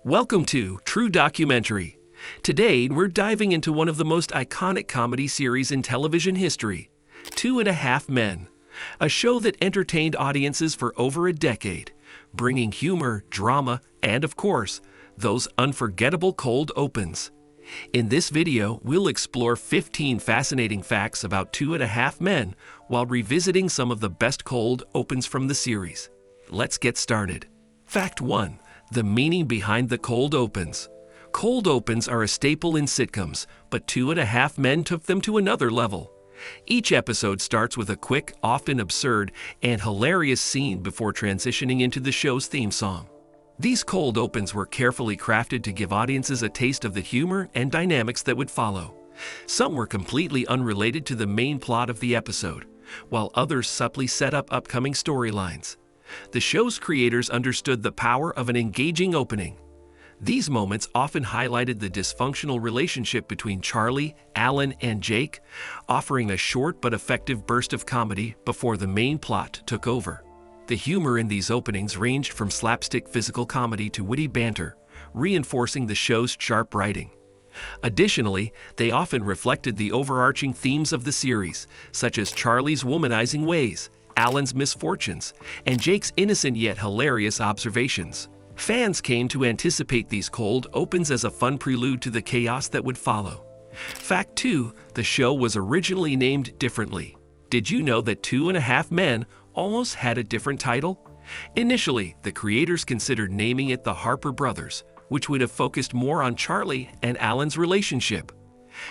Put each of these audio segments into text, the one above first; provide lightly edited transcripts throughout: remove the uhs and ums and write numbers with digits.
Welcome to True Documentary. Today, we're diving into one of the most iconic comedy series in television history, 2.5 Men, a show that entertained audiences for over a decade, bringing humor, drama, and of course, those unforgettable cold opens. In this video, we'll explore 15 fascinating facts about 2.5 Men while revisiting some of the best cold opens from the series. Let's get started. Fact 1. The meaning behind the cold opens. Cold opens are a staple in sitcoms, but 2.5 Men took them to another level. Each episode starts with a quick, often absurd, and hilarious scene before transitioning into the show's theme song. These cold opens were carefully crafted to give audiences a taste of the humor and dynamics that would follow. Some were completely unrelated to the main plot of the episode, while others subtly set up upcoming storylines. The show's creators understood the power of an engaging opening. These moments often highlighted the dysfunctional relationship between Charlie, Alan, and Jake, offering a short but effective burst of comedy before the main plot took over. The humor in these openings ranged from slapstick physical comedy to witty banter, reinforcing the show's sharp writing. Additionally, they often reflected the overarching themes of the series, such as Charlie's womanizing ways, Alan's misfortunes, and Jake's innocent yet hilarious observations. Fans came to anticipate these cold opens as a fun prelude to the chaos that would follow. Fact 2. The show was originally named differently. Did you know that 2.5 Men almost had a different title? Initially, the creators considered naming it the Harper Brothers, which would have focused more on Charlie and Alan's relationship.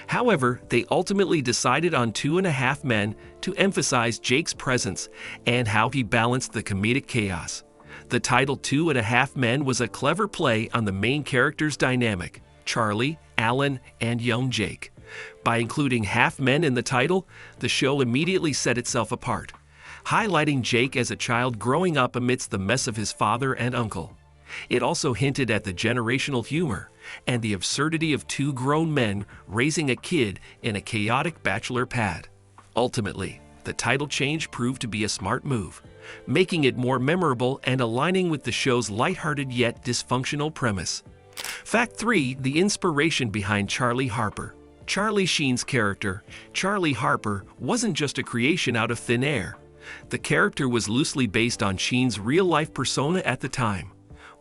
However, they ultimately decided on 2.5 Men to emphasize Jake's presence and how he balanced the comedic chaos. The title 2.5 Men was a clever play on the main characters' dynamic, Charlie, Alan, and young Jake. By including half men in the title, the show immediately set itself apart, highlighting Jake as a child growing up amidst the mess of his father and uncle. It also hinted at the generational humor and the absurdity of two grown men raising a kid in a chaotic bachelor pad. Ultimately, the title change proved to be a smart move, making it more memorable and aligning with the show's lighthearted yet dysfunctional premise. Fact 3. The inspiration behind Charlie Harper. Charlie Sheen's character, Charlie Harper, wasn't just a creation out of thin air. The character was loosely based on Sheen's real-life persona at the time: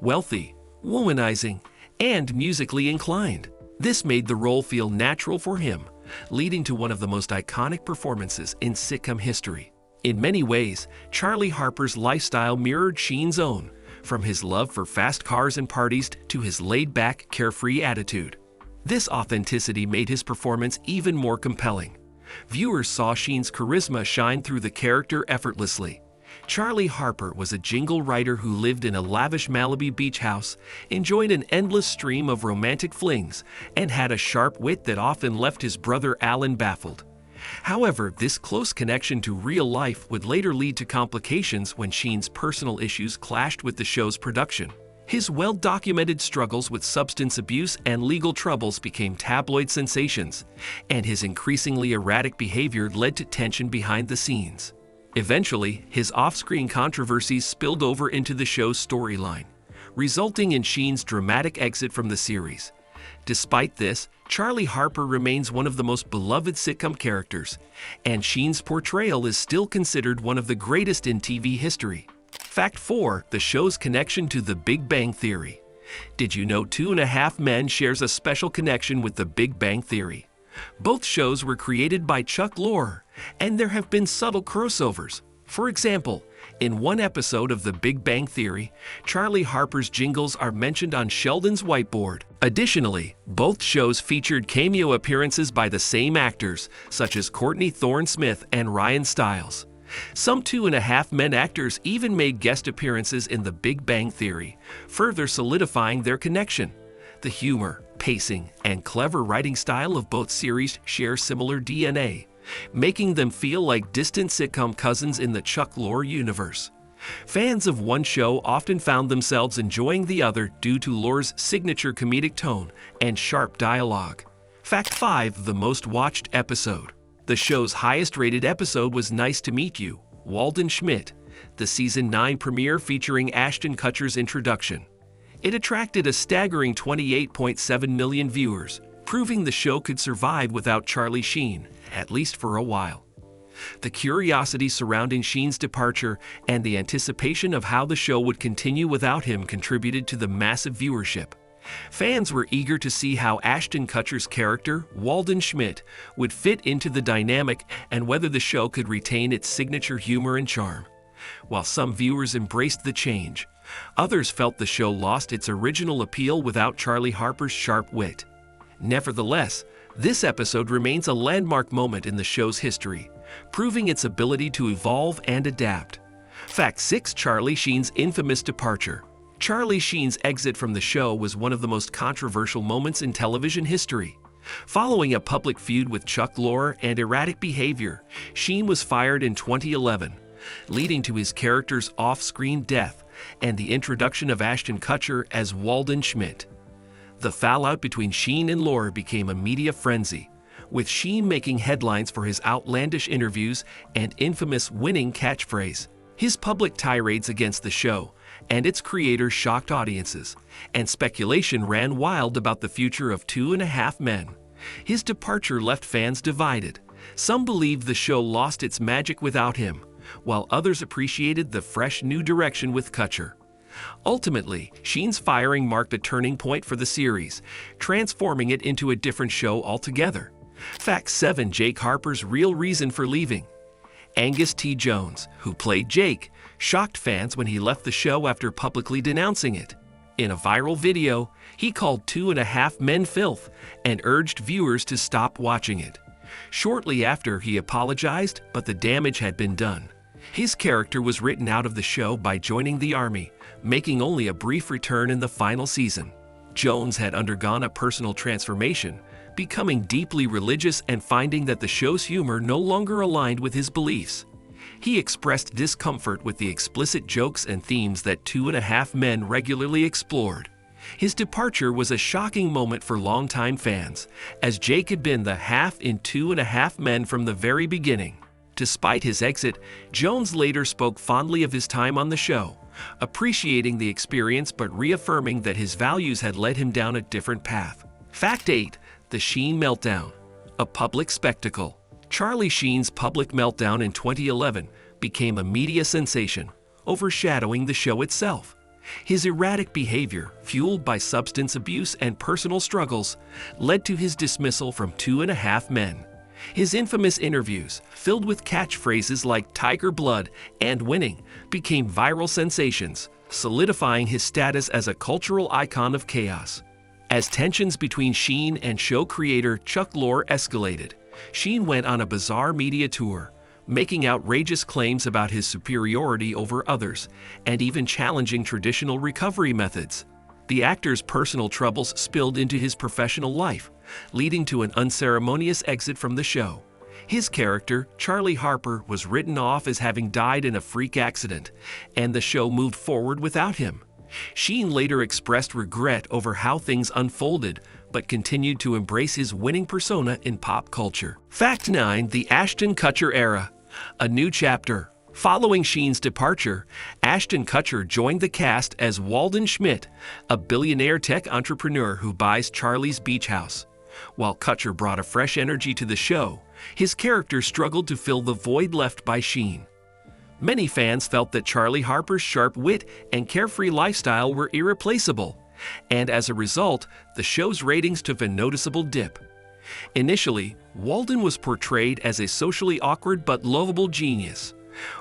wealthy, womanizing, and musically inclined. This made the role feel natural for him, leading to one of the most iconic performances in sitcom history. In many ways, Charlie Harper's lifestyle mirrored Sheen's own, from his love for fast cars and parties to his laid-back, carefree attitude. This authenticity made his performance even more compelling. Viewers saw Sheen's charisma shine through the character effortlessly. Charlie Harper was a jingle writer who lived in a lavish Malibu beach house, enjoyed an endless stream of romantic flings, and had a sharp wit that often left his brother Alan baffled. However, this close connection to real life would later lead to complications when Sheen's personal issues clashed with the show's production. His well-documented struggles with substance abuse and legal troubles became tabloid sensations, and his increasingly erratic behavior led to tension behind the scenes. Eventually, his off-screen controversies spilled over into the show's storyline, resulting in Sheen's dramatic exit from the series. Despite this, Charlie Harper remains one of the most beloved sitcom characters, and Sheen's portrayal is still considered one of the greatest in TV history. Fact 4. The show's connection to The Big Bang Theory. Did you know 2.5 Men shares a special connection with The Big Bang Theory? Both shows were created by Chuck Lorre, and there have been subtle crossovers. For example, in one episode of The Big Bang Theory, Charlie Harper's jingles are mentioned on Sheldon's whiteboard. Additionally, both shows featured cameo appearances by the same actors, such as Courtney Thorne-Smith and Ryan Stiles. Some 2.5 Men actors even made guest appearances in The Big Bang Theory, further solidifying their connection. The humor, pacing, and clever writing style of both series share similar DNA, making them feel like distant sitcom cousins in the Chuck Lorre universe. Fans of one show often found themselves enjoying the other due to Lorre's signature comedic tone and sharp dialogue. Fact 5. The most watched episode. The show's highest-rated episode was Nice to Meet You, Walden Schmidt, the Season 9 premiere featuring Ashton Kutcher's introduction. It attracted a staggering 28.7 million viewers, proving the show could survive without Charlie Sheen, at least for a while. The curiosity surrounding Sheen's departure and the anticipation of how the show would continue without him contributed to the massive viewership. Fans were eager to see how Ashton Kutcher's character, Walden Schmidt, would fit into the dynamic and whether the show could retain its signature humor and charm. While some viewers embraced the change, others felt the show lost its original appeal without Charlie Harper's sharp wit. Nevertheless, this episode remains a landmark moment in the show's history, proving its ability to evolve and adapt. Fact 6. Charlie Sheen's infamous departure. Charlie Sheen's exit from the show was one of the most controversial moments in television history. Following a public feud with Chuck Lorre and erratic behavior, Sheen was fired in 2011, leading to his character's off-screen death and the introduction of Ashton Kutcher as Walden Schmidt. The fallout between Sheen and Lorre became a media frenzy, with Sheen making headlines for his outlandish interviews and infamous winning catchphrase. His public tirades against the show and its creator shocked audiences, and speculation ran wild about the future of 2.5 Men. His departure left fans divided. Some believed the show lost its magic without him, while others appreciated the fresh new direction with Kutcher. Ultimately, Sheen's firing marked a turning point for the series, transforming it into a different show altogether. Fact 7. Jake Harper's real reason for leaving. Angus T. Jones, who played Jake, shocked fans when he left the show after publicly denouncing it. In a viral video, he called 2.5 Men filth and urged viewers to stop watching it. Shortly after, he apologized, but the damage had been done. His character was written out of the show by joining the army, making only a brief return in the final season. Jones had undergone a personal transformation, becoming deeply religious and finding that the show's humor no longer aligned with his beliefs. He expressed discomfort with the explicit jokes and themes that 2.5 Men regularly explored. His departure was a shocking moment for longtime fans, as Jake had been the half in 2.5 Men from the very beginning. Despite his exit, Jones later spoke fondly of his time on the show, appreciating the experience but reaffirming that his values had led him down a different path. Fact 8. The Sheen meltdown. A public spectacle. Charlie Sheen's public meltdown in 2011 became a media sensation, overshadowing the show itself. His erratic behavior, fueled by substance abuse and personal struggles, led to his dismissal from 2.5 Men. His infamous interviews, filled with catchphrases like "Tiger Blood" and "Winning," became viral sensations, solidifying his status as a cultural icon of chaos. As tensions between Sheen and show creator Chuck Lorre escalated, Sheen went on a bizarre media tour, making outrageous claims about his superiority over others, and even challenging traditional recovery methods. The actor's personal troubles spilled into his professional life, leading to an unceremonious exit from the show. His character, Charlie Harper, was written off as having died in a freak accident, and the show moved forward without him. Sheen later expressed regret over how things unfolded, but continued to embrace his winning persona in pop culture. Fact 9. The Ashton Kutcher era. A new chapter. Following Sheen's departure, Ashton Kutcher joined the cast as Walden Schmidt, a billionaire tech entrepreneur who buys Charlie's beach house. While Kutcher brought a fresh energy to the show, his character struggled to fill the void left by Sheen. Many fans felt that Charlie Harper's sharp wit and carefree lifestyle were irreplaceable, and as a result, the show's ratings took a noticeable dip. Initially, Walden was portrayed as a socially awkward but lovable genius.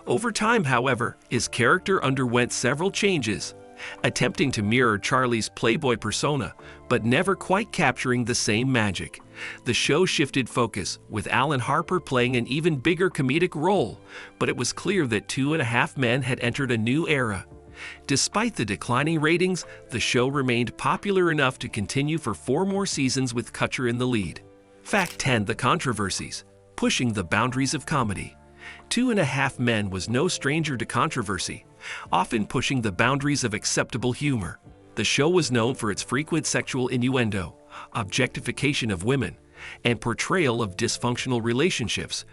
Over time, however, his character underwent several changes, attempting to mirror Charlie's playboy persona, but never quite capturing the same magic. The show shifted focus, with Alan Harper playing an even bigger comedic role, but it was clear that 2.5 Men had entered a new era. Despite the declining ratings, the show remained popular enough to continue for 4 more seasons with Kutcher in the lead. Fact 10. The Controversies. Pushing the boundaries of comedy. 2.5 Men was no stranger to controversy, often pushing the boundaries of acceptable humor. The show was known for its frequent sexual innuendo, objectification of women, and portrayal of dysfunctional relationships,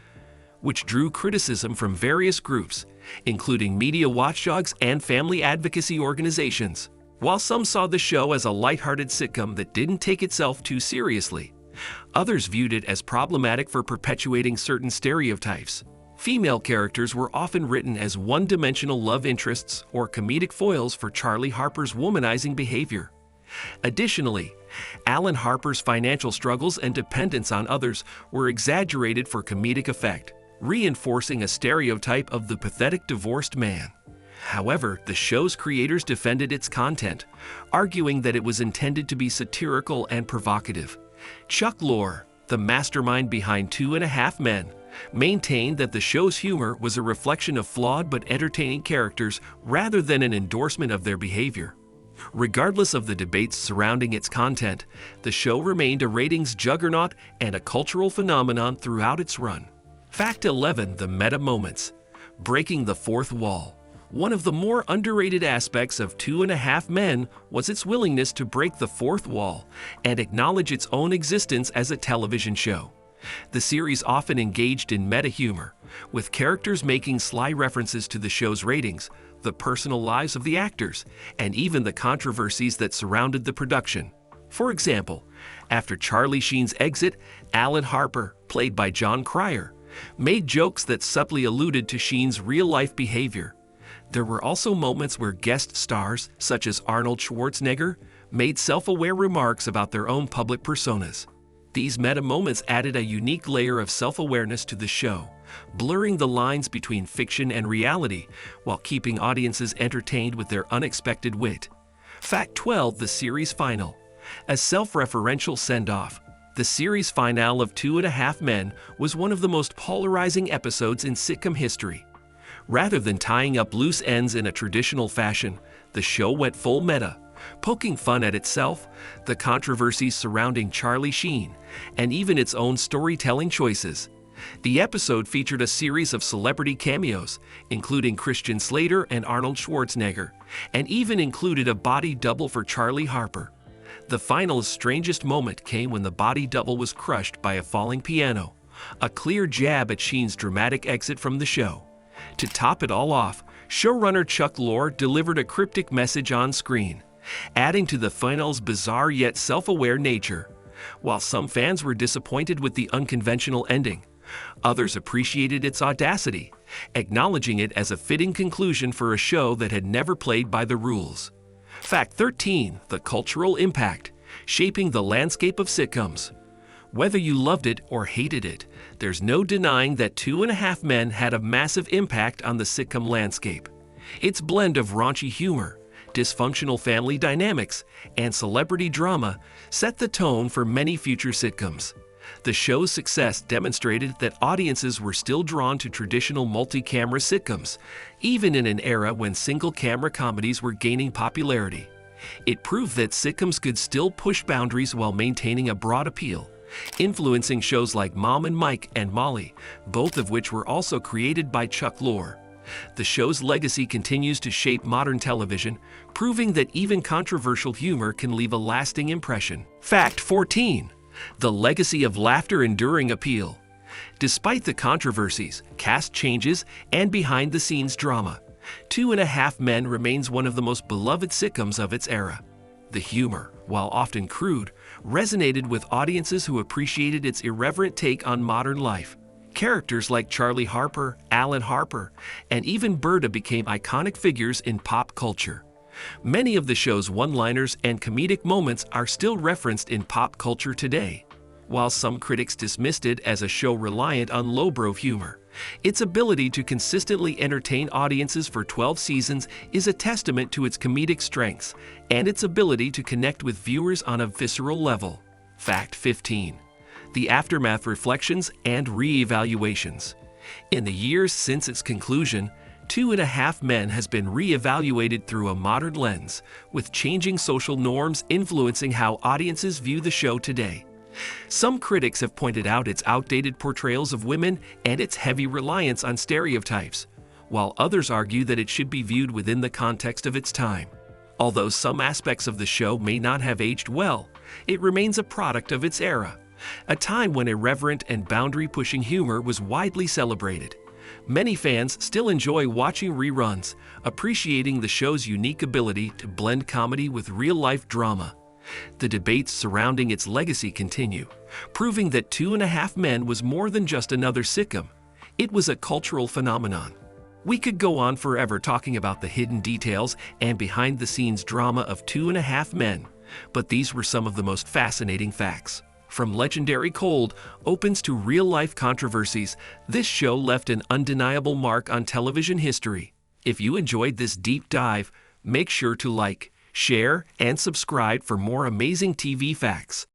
which drew criticism from various groups, including media watchdogs and family advocacy organizations. While some saw the show as a lighthearted sitcom that didn't take itself too seriously, others viewed it as problematic for perpetuating certain stereotypes. Female characters were often written as one-dimensional love interests or comedic foils for Charlie Harper's womanizing behavior. Additionally, Alan Harper's financial struggles and dependence on others were exaggerated for comedic effect, reinforcing a stereotype of the pathetic divorced man. However, the show's creators defended its content, arguing that it was intended to be satirical and provocative. Chuck Lorre, the mastermind behind 2.5 Men, maintained that the show's humor was a reflection of flawed but entertaining characters rather than an endorsement of their behavior. Regardless of the debates surrounding its content, the show remained a ratings juggernaut and a cultural phenomenon throughout its run. Fact 11. The meta moments. Breaking the fourth wall. One of the more underrated aspects of 2.5 Men was its willingness to break the fourth wall and acknowledge its own existence as a television show. The series often engaged in meta-humor, with characters making sly references to the show's ratings, the personal lives of the actors, and even the controversies that surrounded the production. For example, after Charlie Sheen's exit, Alan Harper, played by John Cryer, made jokes that subtly alluded to Sheen's real-life behavior. There were also moments where guest stars, such as Arnold Schwarzenegger, made self-aware remarks about their own public personas. These meta moments added a unique layer of self-awareness to the show, blurring the lines between fiction and reality while keeping audiences entertained with their unexpected wit. Fact 12. The series final. A self-referential send-off. The series finale of 2.5 Men was one of the most polarizing episodes in sitcom history. Rather than tying up loose ends in a traditional fashion, the show went full meta, poking fun at itself, the controversies surrounding Charlie Sheen, and even its own storytelling choices. The episode featured a series of celebrity cameos, including Christian Slater and Arnold Schwarzenegger, and even included a body double for Charlie Harper. The final's strangest moment came when the body double was crushed by a falling piano, a clear jab at Sheen's dramatic exit from the show. To top it all off, showrunner Chuck Lorre delivered a cryptic message on screen, adding to the final's bizarre yet self-aware nature. While some fans were disappointed with the unconventional ending, others appreciated its audacity, acknowledging it as a fitting conclusion for a show that had never played by the rules. Fact 13. The cultural impact. Shaping the landscape of sitcoms. Whether you loved it or hated it, there's no denying that 2.5 Men had a massive impact on the sitcom landscape. Its blend of raunchy humor, dysfunctional family dynamics, and celebrity drama set the tone for many future sitcoms. The show's success demonstrated that audiences were still drawn to traditional multi-camera sitcoms, even in an era when single-camera comedies were gaining popularity. It proved that sitcoms could still push boundaries while maintaining a broad appeal, influencing shows like Mom and Mike and Molly, both of which were also created by Chuck Lorre. The show's legacy continues to shape modern television, proving that even controversial humor can leave a lasting impression. Fact 14. The legacy of laughter enduring appeal. Despite the controversies, cast changes, and behind-the-scenes drama, 2.5 Men remains one of the most beloved sitcoms of its era. The humor, while often crude, resonated with audiences who appreciated its irreverent take on modern life. Characters like Charlie Harper, Alan Harper, and even Berta became iconic figures in pop culture. Many of the show's one-liners and comedic moments are still referenced in pop culture today. While some critics dismissed it as a show reliant on lowbrow humor, its ability to consistently entertain audiences for 12 seasons is a testament to its comedic strengths and its ability to connect with viewers on a visceral level. Fact 15. The aftermath reflections and re-evaluations. In the years since its conclusion, 2.5 Men has been re-evaluated through a modern lens, with changing social norms influencing how audiences view the show today. Some critics have pointed out its outdated portrayals of women and its heavy reliance on stereotypes, while others argue that it should be viewed within the context of its time. Although some aspects of the show may not have aged well, it remains a product of its era, a time when irreverent and boundary-pushing humor was widely celebrated. Many fans still enjoy watching reruns, appreciating the show's unique ability to blend comedy with real-life drama. The debates surrounding its legacy continue, proving that Two and a Half Men was more than just another sitcom. It was a cultural phenomenon. We could go on forever talking about the hidden details and behind-the-scenes drama of Two and a Half Men, but these were some of the most fascinating facts. From legendary cold opens to real-life controversies, this show left an undeniable mark on television history. If you enjoyed this deep dive, make sure to like, share, and subscribe for more amazing TV facts.